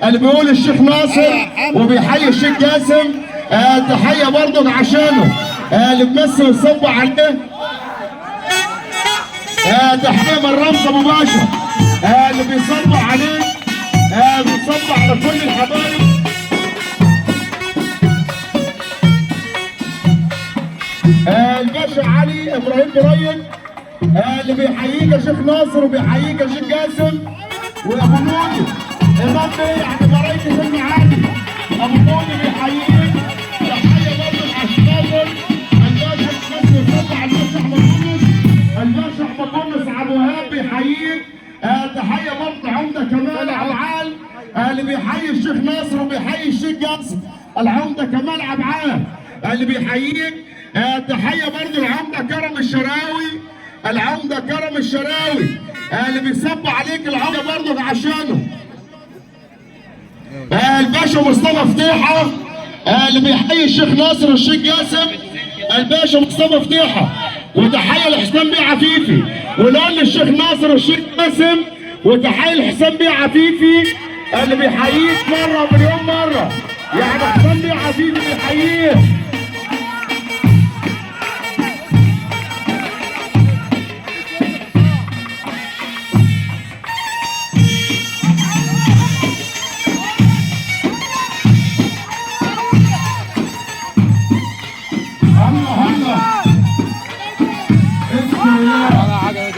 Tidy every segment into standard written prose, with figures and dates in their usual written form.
اللي بيقول الشيخ ناصر وبيحيي الشيخ جاسم. تحيه برضه عشانه اللي بيمثل ويصب عليه. تحيه من رمز ابو باشا اللي بيصب عليه، بيصب على كل الحبايب. الباشا علي ابراهيم برايم اللي بيحييك يا شيخ ناصر وبيحييك يا شيخ جاسم. وابو نودي امام بيه عند برايم سلمي علي، ابو نودي بيحييك. تحيه برضه للاشخاص الباشا الشيخ يصب على الباشا احمد يونس، الباشا احمد يونس عبد الوهاب بيحييك. تحيه برضه عمده كمال عبعال اللي بيحيي الشيخ ناصر وبيحيي الشيخ جاسم. العمده كمال عبعال اللي بيحييك. تحيه برضه العمده كرم الشراوي، العمده كرم الشراوي اللي بيصب عليك العمده برضه عشانه. الباشا مصطفى فتيحه اللي بيحيي الشيخ ناصر والشيخ جاسم، الباشا مصطفى فتيحه. وتحيه لحسام بيه عفيفي، ونقول للشيخ ناصر والشيخ جاسم. وتحيه لحسام بيه عفيفي اللي بيحييك مره ومليون مره، يعني حسام بيه عفيفي بيحييك.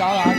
على حاجه